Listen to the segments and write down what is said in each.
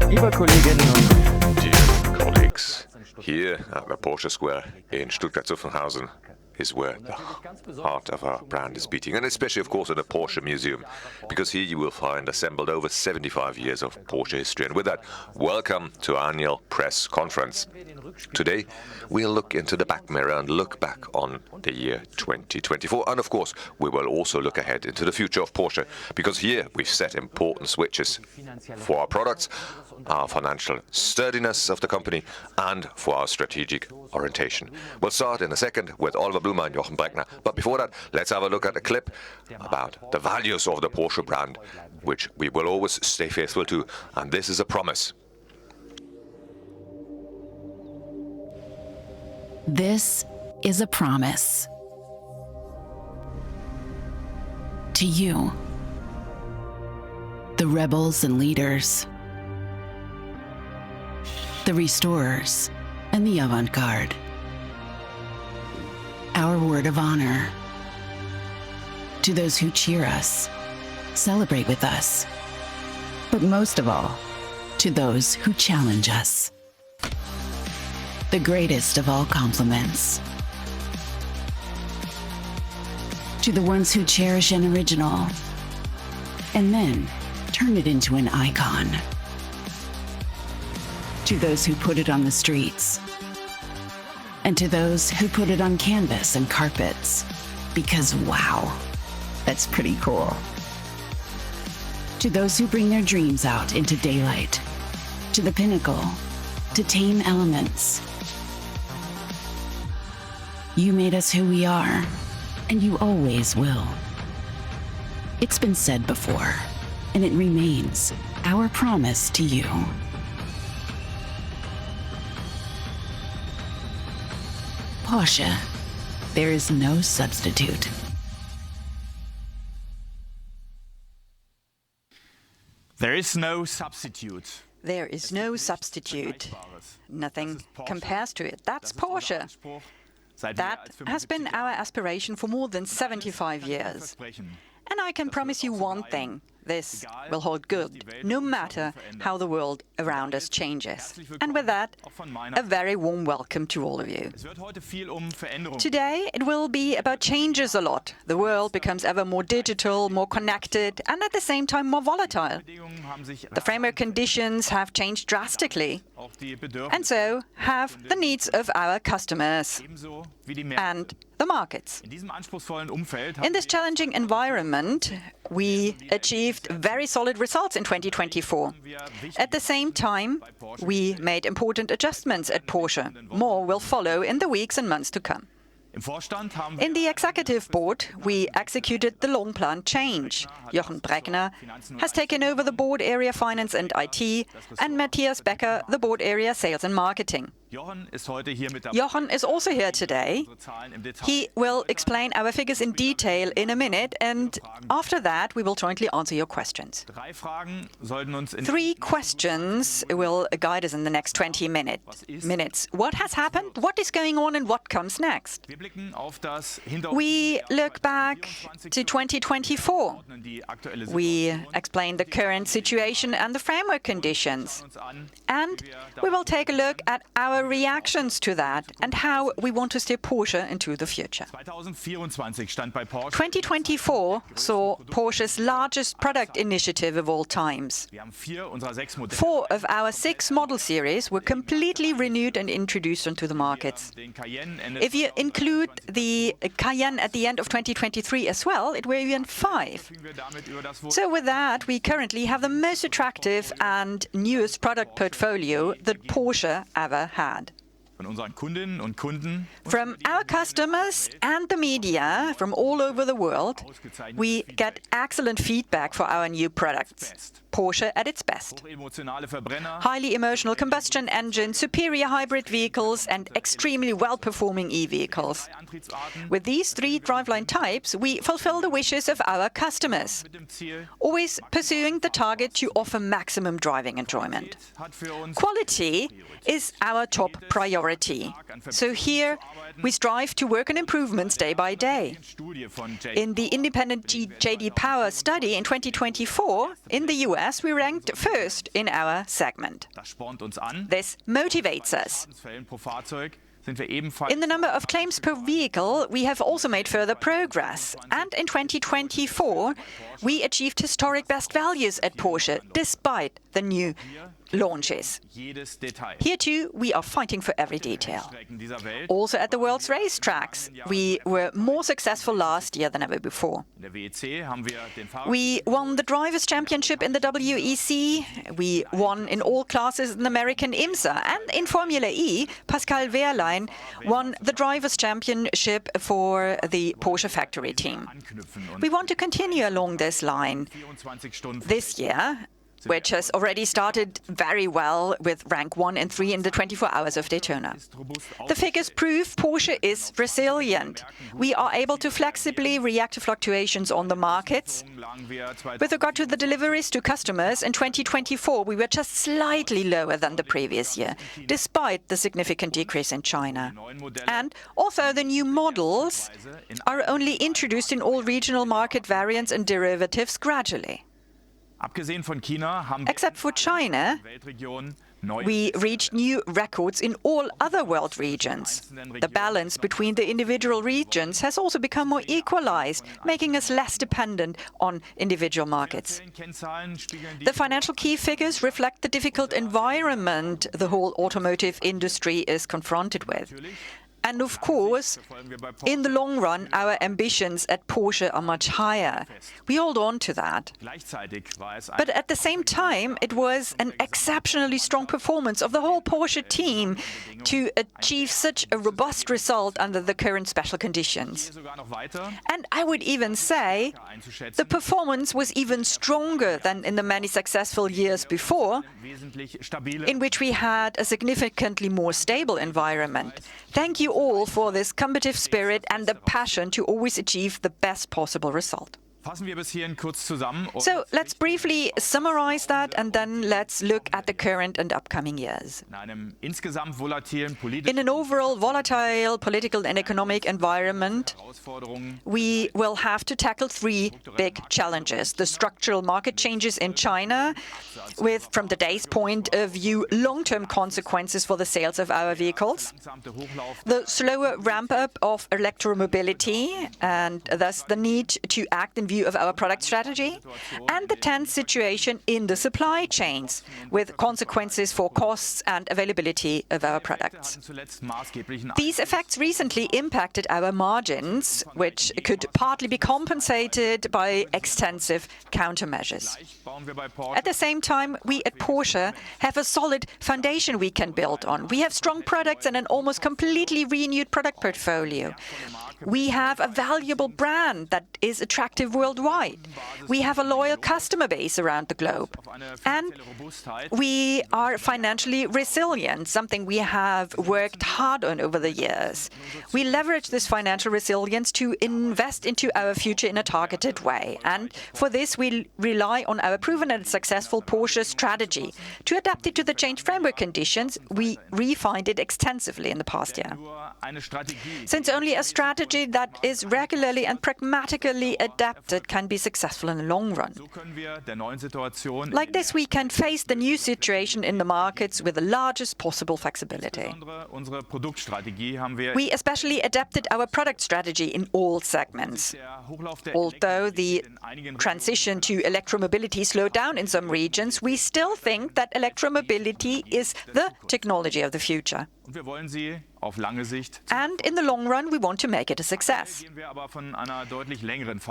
Liebe Kolleginnen und Dear colleagues, here at the Porsche Square in Stuttgart-Zuffenhausen is where the heart of our brand is beating, and especially, of course, at the Porsche Museum, because here you will find assembled over 75 years of Porsche history. And with that, welcome to our annual press conference. Today, we'll look into the back mirror and look back on the year 2024. And of course, we will also look ahead into the future of Porsche, because here we've set important switches for our products, our financial sturdiness of the company, and for our strategic orientation. We'll start in a second with Oliver Blumer and Jochen Breckner. But before that, let's have a look at a clip about the values of the Porsche brand, which we will always stay faithful to. And this is a promise. This is a promise to you, the rebels and leaders, the restorers and the avant-garde. Our word of honor to those who cheer us, celebrate with us, but most of all, to those who challenge us. The greatest of all compliments to the ones who cherish an original and then turn it into an icon. To those who put it on the streets, and to those who put it on canvas and carpets, because wow, that's pretty cool. To those who bring their dreams out into daylight, to the pinnacle, to tame elements. You made us who we are, and you always will. It's been said before, and it remains our promise to you. Porsche, there is no substitute. There is no substitute. There is no substitute. Nothing compares to it. That's Porsche. That has been our aspiration for more than 75 years. And I can promise you one thing. This will hold good, no matter how the world around us changes. And with that, a very warm welcome to all of you. Today, it will be about changes a lot. The world becomes ever more digital, more connected, and at the same time more volatile. The framework conditions have changed drastically, and so have the needs of our customers and the markets. In this challenging environment, we achieved very solid results in 2024. At the same time, we made important adjustments at Porsche. More will follow in the weeks and months to come. In the executive board, we executed the long-planned change. Jochen Breckner has taken over the board area finance and IT, and Matthias Becker the board area sales and marketing. Jochen is also here today. He will explain our figures in detail in a minute, and after that we will jointly answer your questions. 3 questions will guide us in the next 20 minutes. What has happened, what is going on, and what comes next? We look back to 2024. We explain the current situation and the framework conditions. And we will take a look at our reactions to that and how we want to steer Porsche into the future. 2024 saw Porsche's largest product initiative of all times. 4 of our 6 model series were completely renewed and introduced onto the markets. If you include the Cayenne at the end of 2023 as well, it were even 5. So with that, we currently have the most attractive and newest product portfolio that Porsche ever had. From our customers and the media from all over the world, we get excellent feedback for our new products. Porsche at its best. Highly emotional combustion engines, superior hybrid vehicles, and extremely well-performing e-vehicles. With these 3 driveline types, we fulfill the wishes of our customers, always pursuing the target to offer maximum driving enjoyment. Quality is our top priority. priority. So here we strive to work on improvements day by day. In the independent JD Power study in 2024 in the US, we ranked first in our segment. This motivates us. In the number of claims per vehicle, we have also made further progress. And in 2024, we achieved historic best values at Porsche, despite the new launches. Here too, we are fighting for every detail. Also at the world's racetracks, we were more successful last year than ever before. We won the Drivers' Championship in the WEC, we won in all classes in the American IMSA, and in Formula E, Pascal Wehrlein won the Drivers' Championship for the Porsche factory team. We want to continue along this line this year, which has already started very well with rank 1 and 3 in the 24 hours of Daytona. The figures prove Porsche is resilient. We are able to flexibly react to fluctuations on the markets. With regard to the deliveries to customers, in 2024 we were just slightly lower than the previous year, despite the significant decrease in China. And although the new models are only introduced in all regional market variants and derivatives gradually. Except for China, we reached new records in all other world regions. The balance between the individual regions has also become more equalized, making us less dependent on individual markets. The financial key figures reflect the difficult environment the whole automotive industry is confronted with. And of course, in the long run, our ambitions at Porsche are much higher. We hold on to that. But at the same time, it was an exceptionally strong performance of the whole Porsche team to achieve such a robust result under the current special conditions. And I would even say the performance was even stronger than in the many successful years before, in which we had a significantly more stable environment. Thank you all for this combative spirit and the passion to always achieve the best possible result. So let's briefly summarize that and then let's look at the current and upcoming years. In an overall volatile political and economic environment, we will have to tackle three big challenges. The structural market changes in China, with, from today's point of view, long-term consequences for the sales of our vehicles. The slower ramp-up of electromobility and thus the need to act in view of our product strategy, and the tense situation in the supply chains, with consequences for costs and availability of our products. These effects recently impacted our margins, which could partly be compensated by extensive countermeasures. At the same time, we at Porsche have a solid foundation we can build on. We have strong products and an almost completely renewed product portfolio. We have a valuable brand that is attractive worldwide. We have a loyal customer base around the globe. And we are financially resilient, something we have worked hard on over the years. We leverage this financial resilience to invest into our future in a targeted way. And for this, we rely on our proven and successful Porsche strategy. To adapt it to the changed framework conditions, we refined it extensively in the past year. Since only a strategy that is regularly and pragmatically adapted can be successful in the long run. Like this, we can face the new situation in the markets with the largest possible flexibility. We especially adapted our product strategy in all segments. Although the transition to electromobility slowed down in some regions, we still think that electromobility is the technology of the future. And in the long run, we want to make it a success.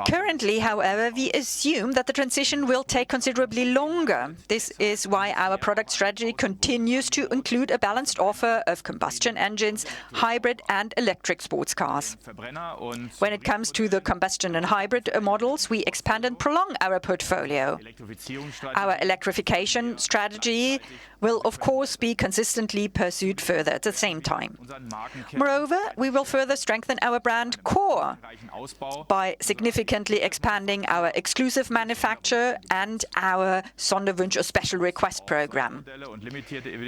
Currently, however, we assume that the transition will take considerably longer. This is why our product strategy continues to include a balanced offer of combustion engines, hybrid and electric sports cars. When it comes to the combustion and hybrid models, we expand and prolong our portfolio. Our electrification strategy will, of course, be consistently pursued further at the same time. Moreover, we will further strengthen our brand core by significantly expanding our exclusive manufacture and our Sonderwunsch or special request program.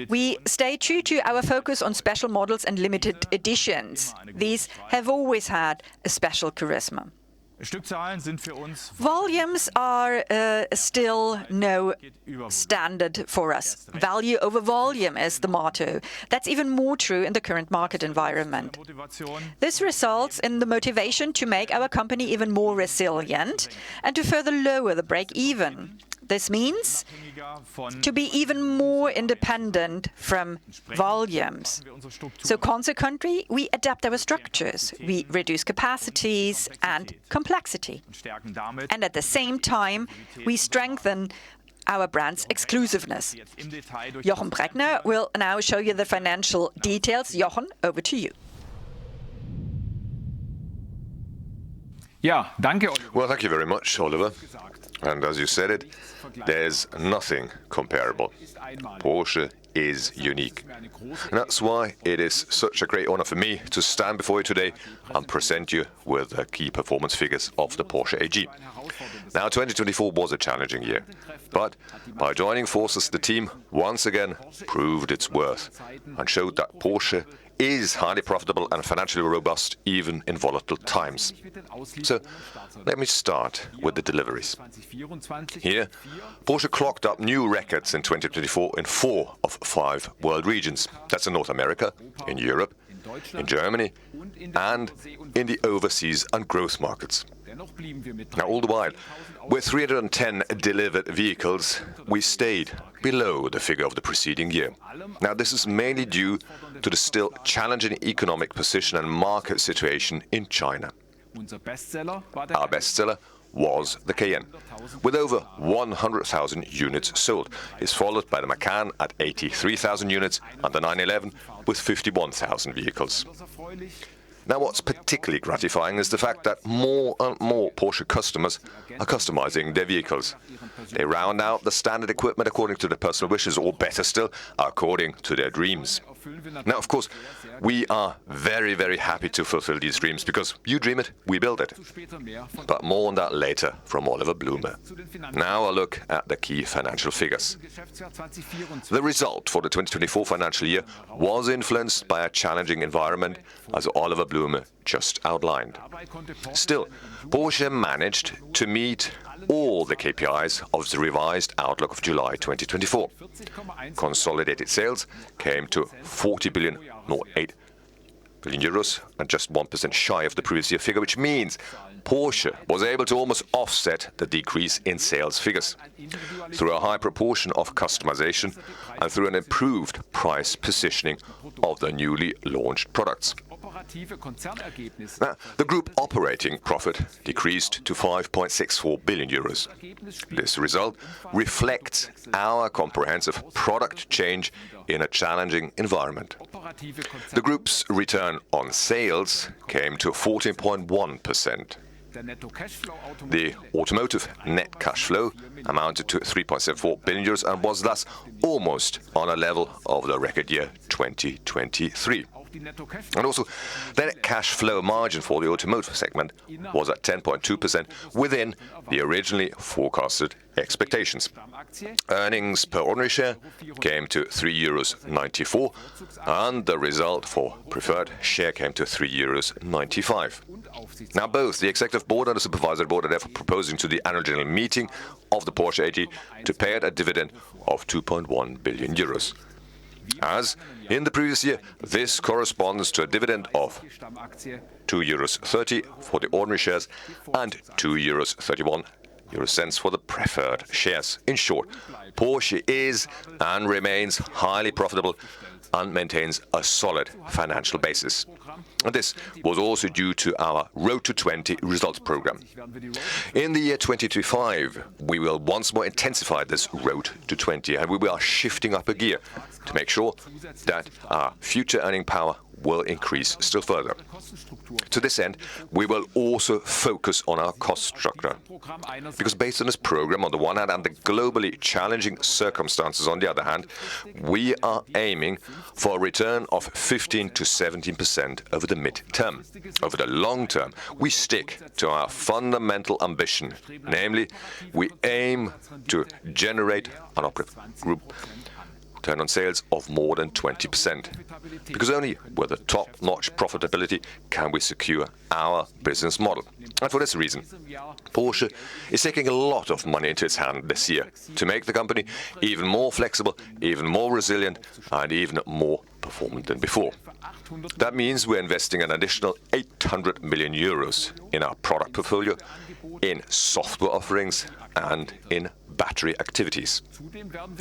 We stay true to our focus on special models and limited editions. These have always had a special charisma. Volumes are still no standard for us. Value over volume is the motto. That's even more true in the current market environment. This results in the motivation to make our company even more resilient and to further lower the break-even. This means to be even more independent from volumes. So consequently, we adapt our structures, we reduce capacities and complexity. And at the same time, we strengthen our brand's exclusiveness. Jochen Breckner will now show you the financial details. Jochen, over to you. Ja, danke, Oliver. Well, thank you very much, Oliver. And as you said it, there's nothing comparable. Porsche is unique. And that's why it is such a great honor for me to stand before you today and present you with the key performance figures of the Porsche AG. Now, 2024 was a challenging year, but by joining forces, the team once again proved its worth and showed that Porsche is highly profitable and financially robust even in volatile times. So let me start with the deliveries. Here, Porsche clocked up new records in 2024 in 4 of 5 world regions. That's in North America, in Europe, in Germany, and in the overseas and growth markets. Now, all the while, with 310 delivered vehicles, we stayed below the figure of the preceding year. Now, this is mainly due to the still challenging economic position and market situation in China. Our bestseller was the Cayenne, with over 100,000 units sold. It's followed by the Macan at 83,000 units and the 911 with 51,000 vehicles. Now, what's particularly gratifying is the fact that more and more Porsche customers are customizing their vehicles. They round out the standard equipment according to their personal wishes, or better still, according to their dreams. Now, of course, we are very, very happy to fulfill these dreams, because you dream it, we build it. But more on that later from Oliver Blume. Now a look at the key financial figures. The result for the 2024 financial year was influenced by a challenging environment, as Oliver Blume just outlined. Still, Porsche managed to meet all the KPIs of the revised outlook of July 2024. Consolidated sales came to 40 billion, not 8 billion euros, and just 1% shy of the previous year figure, which means Porsche was able to almost offset the decrease in sales figures through a high proportion of customization and through an improved price positioning of the newly launched products. Now, the group operating profit decreased to 5.64 billion euros. This result reflects our comprehensive product change in a challenging environment. The group's return on sales came to 14.1%. The automotive net cash flow amounted to 3.74 billion euros and was thus almost on a level of the record year 2023. And also, the net cash flow margin for the automotive segment was at 10.2%, within the originally forecasted expectations. Earnings per ordinary share came to 3.94 euros, and the result for preferred share came to 3.95 euros. Now, both the Executive Board and the Supervisory Board are therefore proposing to the Annual General Meeting of the Porsche AG to pay out a dividend of 2.1 billion euros. As in the previous year, this corresponds to a dividend of 2.30 euros for the ordinary shares and 2.31 euros for the preferred shares. In short, Porsche is and remains highly profitable and maintains a solid financial basis. And this was also due to our Road to 20 results program. In the year 2025, we will once more intensify this Road to 20, and we are shifting up a gear to make sure that our future earning power will increase still further. To this end, we will also focus on our cost structure. Because based on this program on the one hand and the globally challenging circumstances on the other hand, we are aiming for a return of 15 to 17% over the mid-term. Over the long term, we stick to our fundamental ambition, namely, we aim to generate an operative group return on sales of more than 20%. Because only with a top-notch profitability can we secure our business model. And for this reason, Porsche is taking a lot of money into its hand this year to make the company even more flexible, even more resilient, and even more performant than before. That means we're investing an additional 800 million euros in our product portfolio, in software offerings, and in battery activities.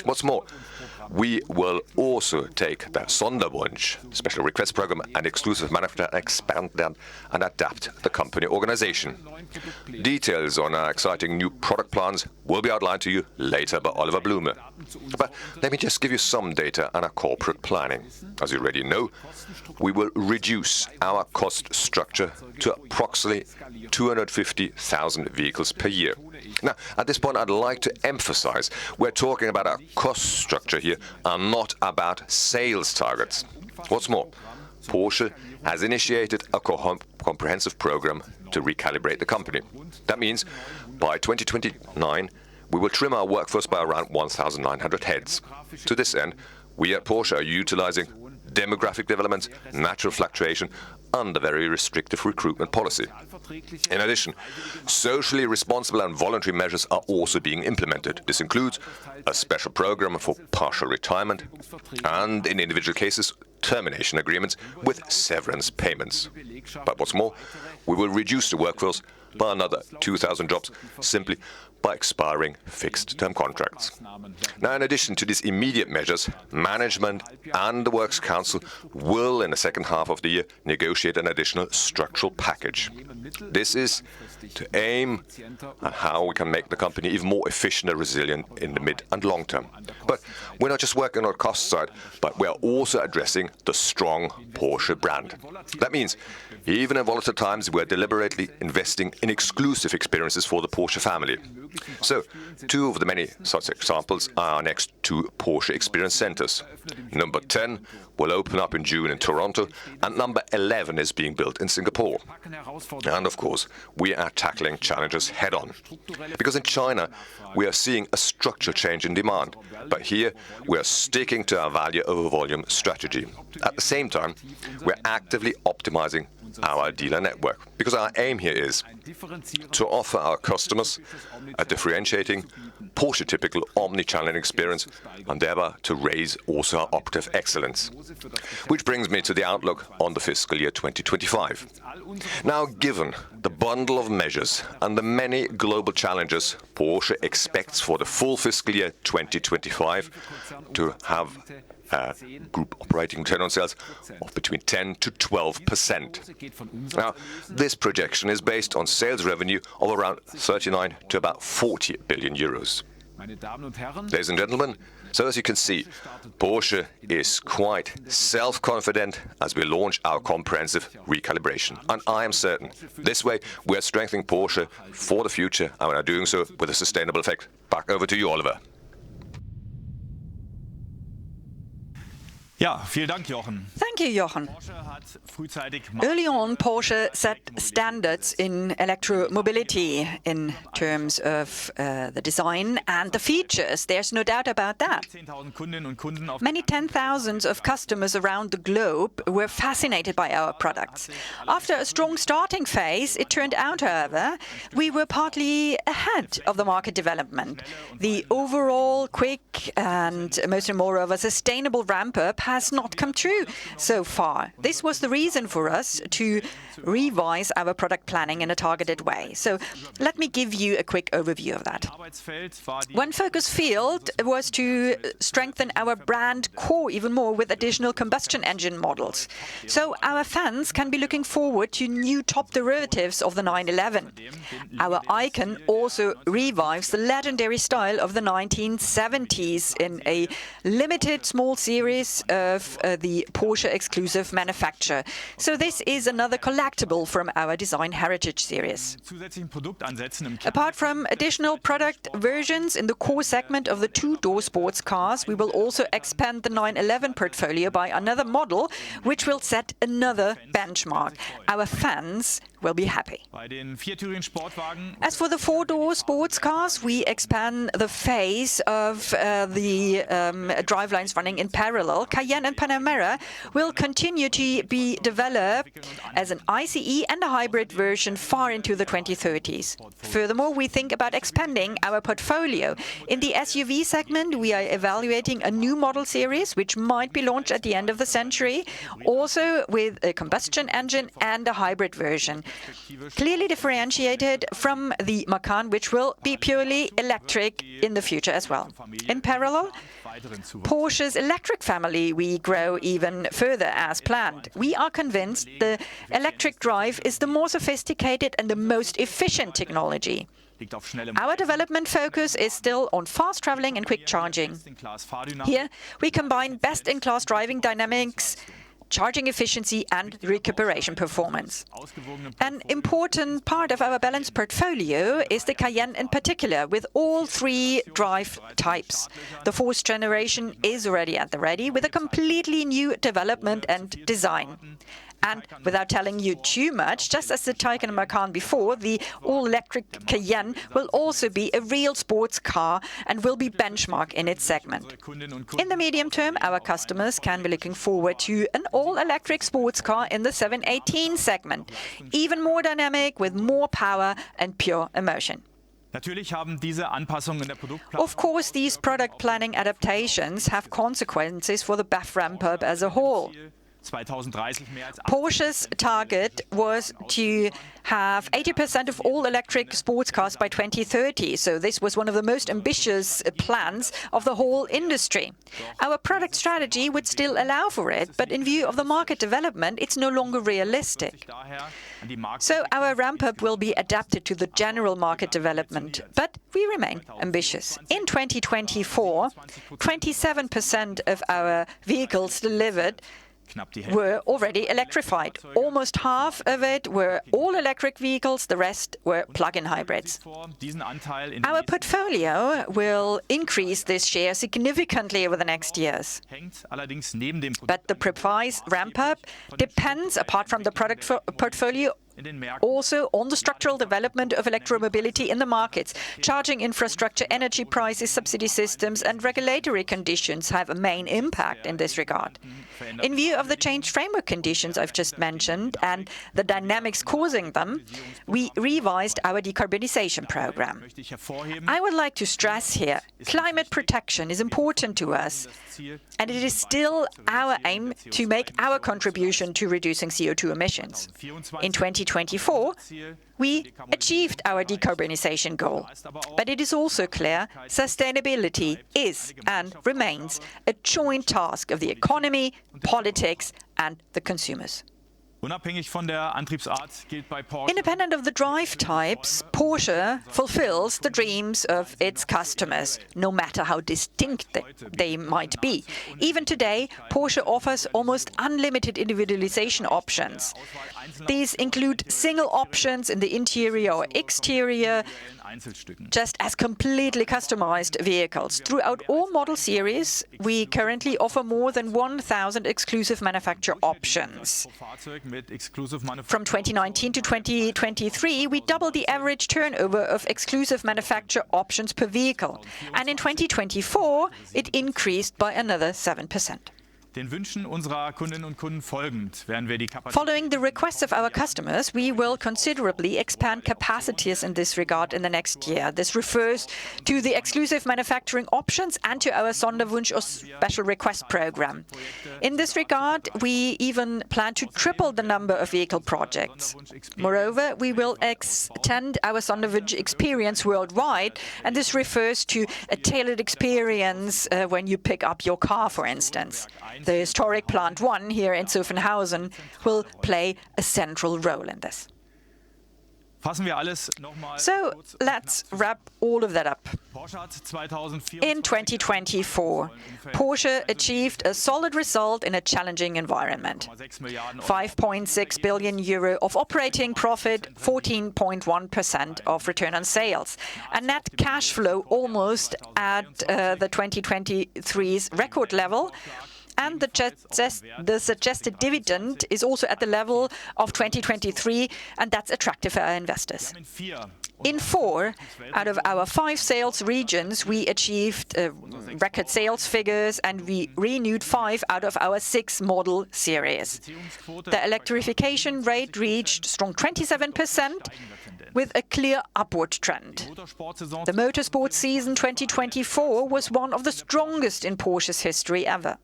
What's more, we will also take the Sonderwunsch special request program and exclusive manufacturer and expand them and adapt the company organization. Details on our exciting new product plans will be outlined to you later by Oliver Blume. But let me just give you some data on our corporate planning. As you already know, we will reduce our cost structure to approximately 250,000 vehicles per year. Now, at this point, I'd like to emphasize we're talking about our cost structure here and not about sales targets. What's more, Porsche has initiated a comprehensive program to recalibrate the company. That means by 2029, we will trim our workforce by around 1,900 heads. To this end, we at Porsche are utilizing demographic developments, natural fluctuation, and a very restrictive recruitment policy. In addition, socially responsible and voluntary measures are also being implemented. This includes a special program for partial retirement and, in individual cases, termination agreements with severance payments. But what's more, we will reduce the workforce by another 2,000 jobs simply by expiring fixed-term contracts. Now, in addition to these immediate measures, management and the Works Council will, in the second half of the year, negotiate an additional structural package. This is to aim at how we can make the company even more efficient and resilient in the mid and long term. But we're not just working on the cost side, but we are also addressing the strong Porsche brand. That means, even in volatile times, we're deliberately investing in exclusive experiences for the Porsche family. So, two of the many such examples are our next two Porsche Experience Centers. Number 10 will open up in June in Toronto, and number 11 is being built in Singapore. And of course, we are tackling challenges head-on. Because in China, we are seeing a structural change in demand. But here, we are sticking to our value over volume strategy. At the same time, we're actively optimizing our dealer network, because our aim here is to offer our customers a differentiating Porsche-typical omni-channel experience and thereby to raise also our operative excellence. Which brings me to the outlook on the fiscal year 2025. Now, given the bundle of measures and the many global challenges, Porsche expects for the full fiscal year 2025 to have group operating return on sales of between 10 to 12%. Now, this projection is based on sales revenue of around 39 to about 40 billion euros. Ladies and gentlemen, so as you can see, Porsche is quite self-confident as we launch our comprehensive recalibration. And I am certain this way we are strengthening Porsche for the future, and we are doing so with a sustainable effect. Back over to you, Oliver. Ja, vielen Dank, Jochen. Thank you, Jochen. Porsche hat frühzeitig Early on, Porsche set standards in electromobility in terms of the design and the features. There's no doubt about that. 10.000 Kundinnen und Kunden auf Many 10,000s of customers around the globe were fascinated by our products. After a strong starting phase, it turned out, however, we were partly ahead of the market development. The overall quick and, most and moreover, sustainable ramp-up has not come true so far. This was the reason for us to revise our product planning in a targeted way. So let me give you a quick overview of that. One focus field was to strengthen our brand core even more with additional combustion engine models. So our fans can be looking forward to new top derivatives of the 911. Our icon also revives the legendary style of the 1970s. release in a limited small series of the Porsche exclusive manufacture. So this is another collectible from our design heritage series. Apart from additional product versions in the core segment of the two-door sports cars, we will also expand the 911 portfolio by another model, which will set another benchmark. Our fans will be happy. As for the four-door sports cars, we expand the phase of the drivelines running in parallel. Cayenne and Panamera will continue to be developed as an ICE and a hybrid version far into the 2030s. Furthermore, we think about expanding our portfolio. In the SUV segment, we are evaluating a new model series which might be launched at the end of the century, also with a combustion engine and a hybrid version, clearly differentiated from the Macan, which will be purely electric in the future as well. In parallel, Porsche's electric family we grow even further as planned. We are convinced the electric drive is the more sophisticated and the most efficient technology. Our development focus is still on fast traveling and quick charging. Here, we combine best-in-class driving dynamics, charging efficiency and recuperation performance. An important part of our balanced portfolio is the Cayenne in particular, with all three drive types. The fourth generation is already at the ready with a completely new development and design. And without telling you too much, just as the Taycan and Macan before, the all-electric Cayenne will also be a real sports car and will be benchmark in its segment. In the medium term, our customers can be looking forward to an all-electric sports car in the 718 segment, even more dynamic with more power and pure emotion. Of course, these product planning adaptations have consequences for the BEV ramp-up as a whole. Porsche's target was to have 80% of all electric sports cars by 2030, so this was one of the most ambitious plans of the whole industry. Our product strategy would still allow for it, but in view of the market development, it's no longer realistic. So our ramp-up will be adapted to the general market development, but we remain ambitious. In 2024, 27% of our vehicles delivered were already electrified. Almost half of it were all-electric vehicles, the rest were plug-in hybrids. Our portfolio will increase this share significantly over the next years. But the precise ramp-up depends, apart from the product portfolio, also on the structural development of electromobility in the markets. Charging infrastructure, energy prices, subsidy systems and regulatory conditions have a main impact in this regard. In view of the changed framework conditions I've just mentioned and the dynamics causing them, we revised our decarbonization program. I would like to stress here, climate protection is important to us, and it is still our aim to make our contribution to reducing CO2 emissions. In 2024, we achieved our decarbonization goal. But it is also clear sustainability is and remains a joint task of the economy, politics, and the consumers. Independent of the drive types, Porsche fulfills the dreams of its customers, no matter how distinct they might be. Even today, Porsche offers almost unlimited individualization options. These include single options in the interior or exterior, just as completely customized vehicles. Throughout all model series, we currently offer more than 1,000 exclusive manufacturer options. From 2019 to 2023, we doubled the average turnover of exclusive manufacturer options per vehicle. And in 2024, it increased by another 7%. Following the requests of our customers, we will considerably expand capacities in this regard in the next year. This refers to the exclusive manufacturing options and to our Sonderwunsch or special request program. In this regard, we even plan to triple the number of vehicle projects. Moreover, we will extend our Sonderwunsch experience worldwide, and this refers to a tailored experience when you pick up your car, for instance. The historic Plant 1 here in Zuffenhausen will play a central role in this. Fassen wir alles noch mal So kurz let's wrap all of that up. Porsche hat 2024 In 2024, Porsche achieved a solid result in a challenging environment. 6 Milliarden Euro 5.6 billion euro of operating profit, 14.1% of return on sales, a net cash flow almost at the 2023's record level, and the suggested dividend is also at the level of 2023, and that's attractive for our investors. In 4 out of our 5 sales regions, we achieved record sales figures, and we renewed 5 out of our 6 model series. The electrification rate reached strong 27%, with a clear upward trend. The motorsport season 2024 was one of the strongest in Porsche's history ever.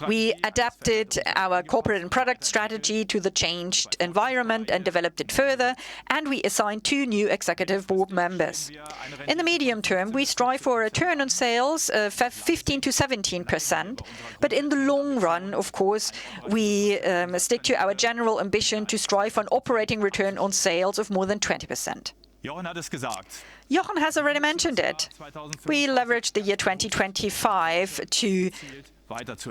We adapted our corporate and product strategy to the changed environment and developed it further, and we assigned 2 new executive board members. In the medium term, we strive for a return on sales of 15 to 17%, but in the long run, of course, we stick to our general ambition to strive for an operating return on sales of more than 20%. Jochen has already mentioned it. We leveraged the year 2025 to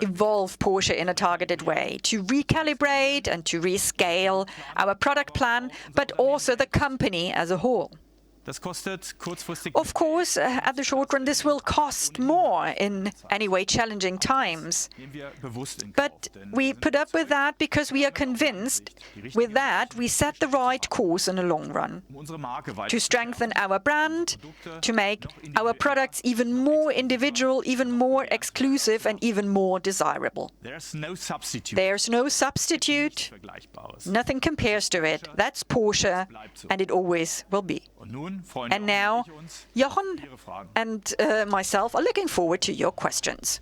evolve Porsche in a targeted way, to recalibrate and to rescale our product plan, but also the company as a whole. Of course, at the short run, this will cost more in anyway challenging times. But we put up with that because we are convinced with that we set the right course in the long run. To strengthen our brand, to make our products even more individual, even more exclusive, and even more desirable. There's no substitute. Nothing compares to it. That's Porsche, and it always will be. And now, Jochen and myself are looking forward to your questions.